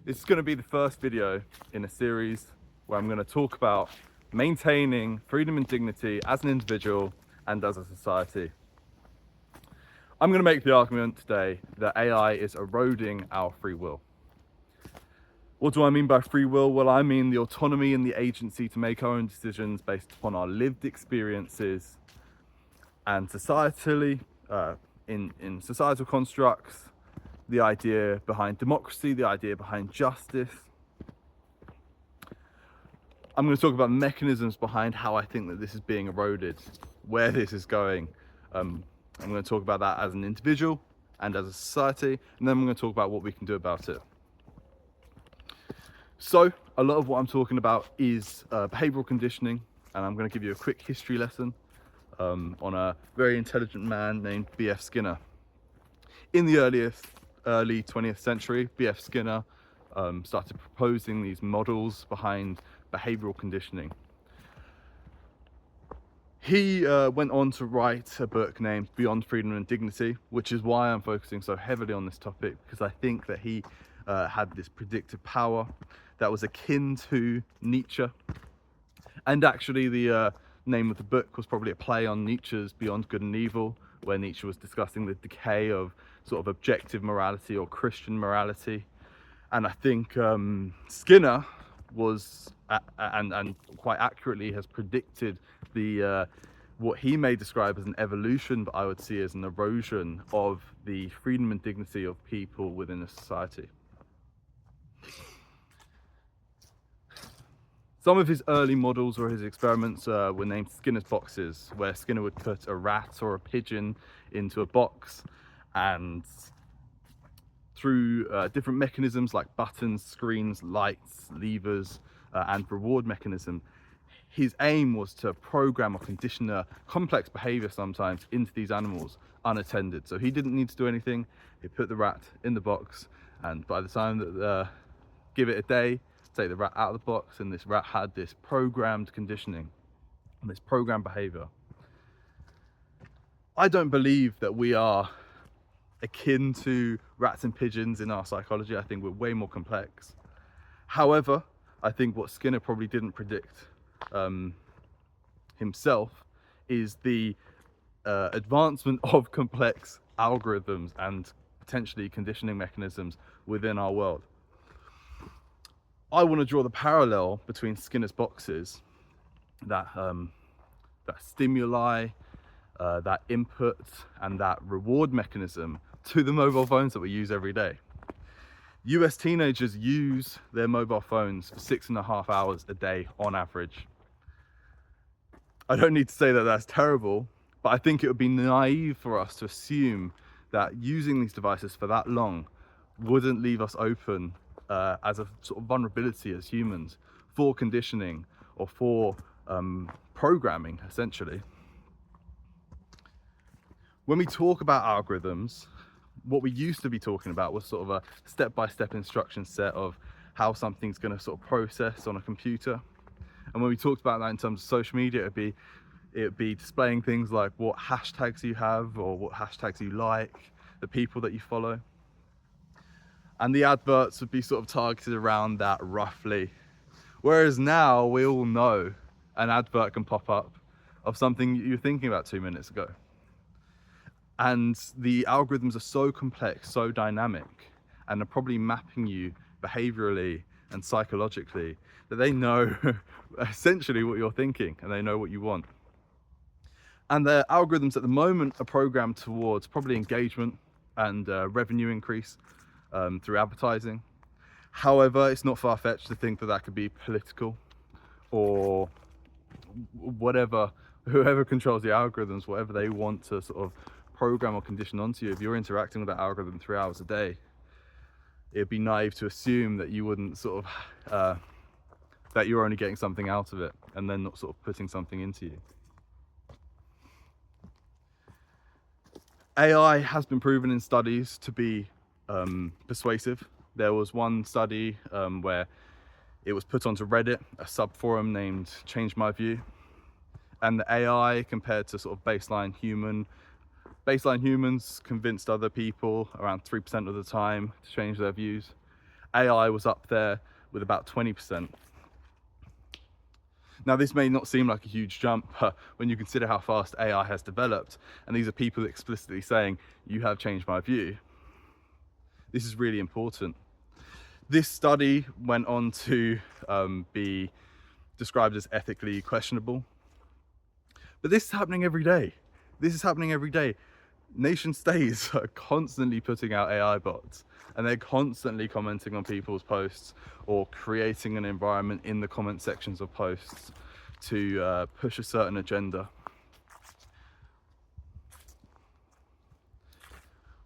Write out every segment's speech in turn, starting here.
This is going to be the first video in a series where I'm going to talk about maintaining freedom and dignity as an individual and as a society. I'm going to make the argument today that AI is eroding our free will. What do I mean by free will? Well, I mean the autonomy and the agency to make our own decisions based upon our lived experiences and societally, in societal constructs, the idea behind democracy, the idea behind justice. I'm going to talk about mechanisms behind how I think that this is being eroded, where this is going. I'm going to talk about that as an individual and as a society, and then I'm going to talk about what we can do about it. So, a lot of what I'm talking about is behavioral conditioning, and I'm going to give you a quick history lesson on a very intelligent man named B.F. Skinner. In the early 20th century, B.F. Skinner started proposing these models behind behavioral conditioning. He went on to write a book named Beyond Freedom and Dignity, which is why I'm focusing so heavily on this topic, because I think that he had this predictive power that was akin to Nietzsche. And actually the name of the book was probably a play on Nietzsche's Beyond Good and Evil, where Nietzsche was discussing the decay of sort of objective morality or Christian morality. And I think Skinner was, and quite accurately has predicted the what he may describe as an evolution, but I would see as an erosion of the freedom and dignity of people within a society. Some of his early models or his experiments were named Skinner's boxes, where Skinner would put a rat or a pigeon into a box, and through different mechanisms like buttons, screens, lights, levers, and reward mechanism, his aim was to program or condition a complex behavior sometimes into these animals unattended. So he didn't need to do anything. He put the rat in the box, and by the time that give it a day, take the rat out of the box, and this rat had this programmed conditioning and this programmed behavior. I don't believe that we are akin to rats and pigeons in our psychology. I think we're way more complex. However, I think what Skinner probably didn't predict himself is the advancement of complex algorithms and potentially conditioning mechanisms within our world. I want to draw the parallel between Skinner's boxes, that stimuli, that input, and that reward mechanism, to the mobile phones that we use every day. US teenagers use their mobile phones for 6.5 hours a day on average. I don't need to say that that's terrible, but I think it would be naive for us to assume that using these devices for that long wouldn't leave us open as a sort of vulnerability as humans for conditioning or for programming, essentially. When we talk about algorithms, what we used to be talking about was sort of a step-by-step instruction set of how something's going to sort of process on a computer. And when we talked about that in terms of social media, it would be displaying things like what hashtags you have or what hashtags you like, the people that you follow. And the adverts would be sort of targeted around that roughly. Whereas now we all know an advert can pop up of something you were thinking about 2 minutes ago. And the algorithms are so complex, so dynamic, and are probably mapping you behaviorally and psychologically that they know essentially what you're thinking and they know what you want. And the algorithms at the moment are programmed towards probably engagement and revenue increase through advertising. However, it's not far-fetched to think that that could be political or whatever, whoever controls the algorithms, whatever they want to sort of program or condition onto you. If you're interacting with that algorithm 3 hours a day, it'd be naive to assume that you wouldn't sort of that you're only getting something out of it and then not sort of putting something into you. AI has been proven in studies to be persuasive. There was one study where it was put onto Reddit, a sub-forum named Change My View, and the AI compared to sort of baseline humans convinced other people around 3% of the time to change their views. AI was up there with about 20%. Now, this may not seem like a huge jump when you consider how fast AI has developed, and these are people explicitly saying, you have changed my view. This is really important. This study went on to be described as ethically questionable. But this is happening every day. This is happening every day. Nation states are constantly putting out AI bots, and they're constantly commenting on people's posts or creating an environment in the comment sections of posts to push a certain agenda.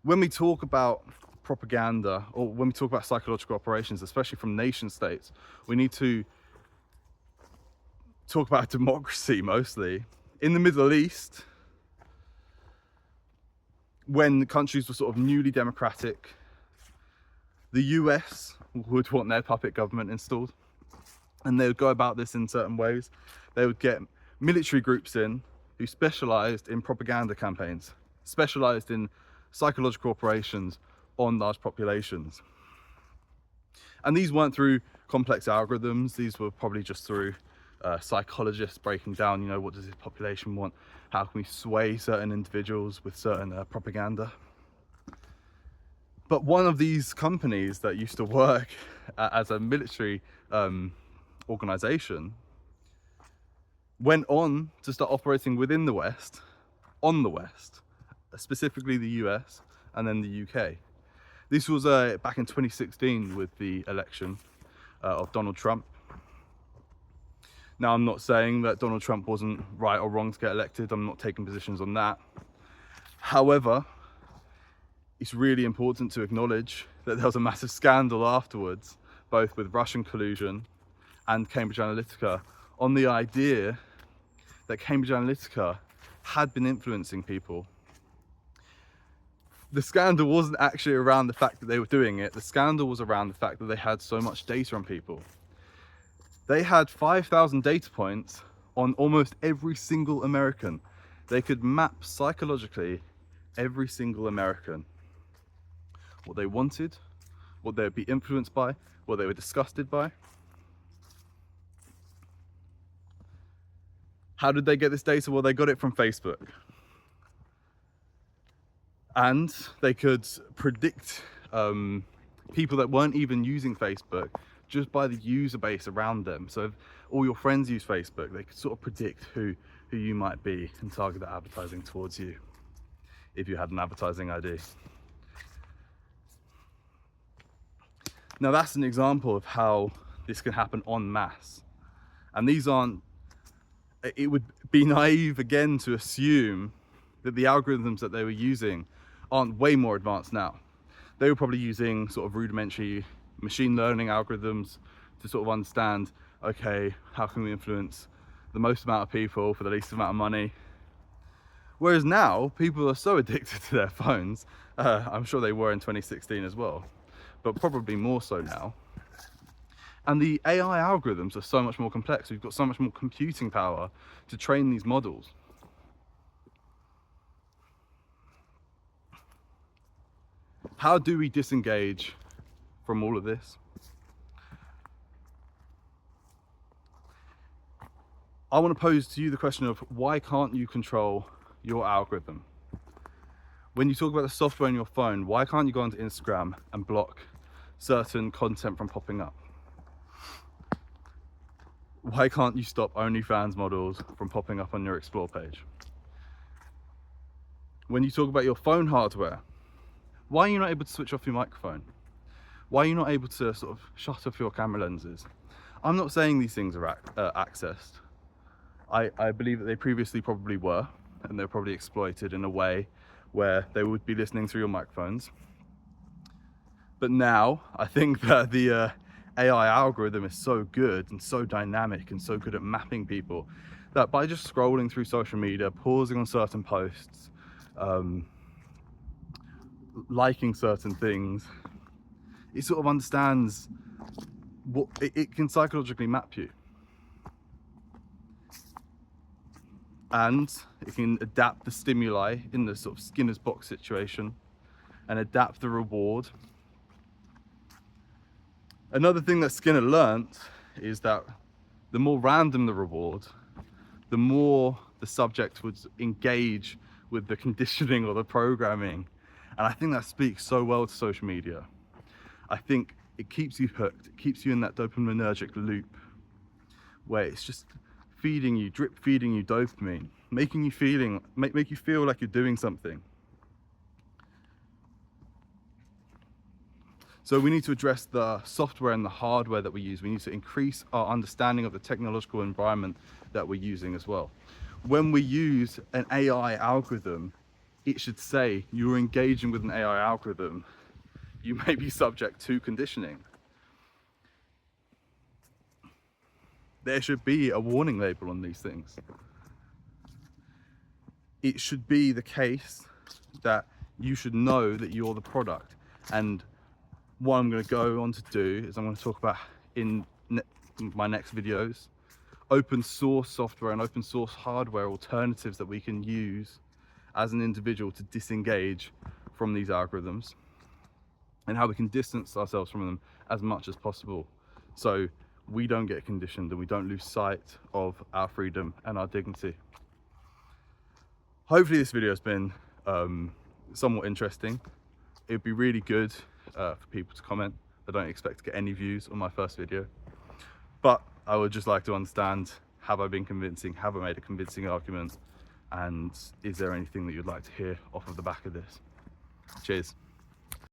When we talk about propaganda, or when we talk about psychological operations, especially from nation states, we need to talk about democracy mostly. In the Middle East, when countries were sort of newly democratic, the US would want their puppet government installed, and they would go about this in certain ways. They would get military groups in who specialized in propaganda campaigns, specialized in psychological operations on large populations. And these weren't through complex algorithms. These were probably just through psychologists breaking down, you know, what does this population want? How can we sway certain individuals with certain propaganda? But one of these companies that used to work as a military organization went on to start operating within the West, on the West, specifically the US and then the UK. This was back in 2016 with the election of Donald Trump. Now, I'm not saying that Donald Trump wasn't right or wrong to get elected. I'm not taking positions on that. However, it's really important to acknowledge that there was a massive scandal afterwards, both with Russian collusion and Cambridge Analytica, on the idea that Cambridge Analytica had been influencing people. The scandal wasn't actually around the fact that they were doing it. The scandal was around the fact that they had so much data on people. They had 5,000 data points on almost every single American. They could map psychologically every single American. What they wanted, what they would be influenced by, what they were disgusted by. How did they get this data? Well, they got it from Facebook. And they could predict people that weren't even using Facebook just by the user base around them. So if all your friends use Facebook, they could sort of predict who you might be and target the advertising towards you if you had an advertising ID. Now, that's an example of how this can happen en masse. And these aren't, it would be naive again to assume that the algorithms that they were using aren't way more advanced now. They were probably using sort of rudimentary machine learning algorithms to sort of understand, okay, how can we influence the most amount of people for the least amount of money? Whereas now, people are so addicted to their phones, I'm sure they were in 2016 as well, but probably more so now. And the AI algorithms are so much more complex. We've got so much more computing power to train these models. How do we disengage from all of this? I want to pose to you the question of why can't you control your algorithm? When you talk about the software in your phone, why can't you go onto Instagram and block certain content from popping up? Why can't you stop OnlyFans models from popping up on your Explore page? When you talk about your phone hardware, why are you not able to switch off your microphone? Why are you not able to sort of shut off your camera lenses? I'm not saying these things are accessed. I believe that they previously probably were, and they're probably exploited in a way where they would be listening through your microphones. But now, I think that the AI algorithm is so good and so dynamic and so good at mapping people that by just scrolling through social media, pausing on certain posts, liking certain things, it sort of understands what it can psychologically map you. And it can adapt the stimuli in the sort of Skinner's box situation and adapt the reward. Another thing that Skinner learnt is that the more random the reward, the more the subject would engage with the conditioning or the programming. And I think that speaks so well to social media. I think it keeps you hooked, it keeps you in that dopaminergic loop where it's just feeding you, drip feeding you dopamine, making you make you feel like you're doing something. So we need to address the software and the hardware that we use. We need to increase our understanding of the technological environment that we're using as well. When we use an AI algorithm, it should say you're engaging with an AI algorithm. You may be subject to conditioning. There should be a warning label on these things. It should be the case that you should know that you're the product. And what I'm going to go on to do is I'm going to talk about in my next videos open source software and open source hardware alternatives that we can use as an individual to disengage from these algorithms, and how we can distance ourselves from them as much as possible so we don't get conditioned and we don't lose sight of our freedom and our dignity. Hopefully this video has been somewhat interesting. It'd be really good for people to comment. I don't expect to get any views on my first video, but I would just like to understand, have I been convincing? Have I made a convincing argument? And is there anything that you'd like to hear off of the back of this? Cheers.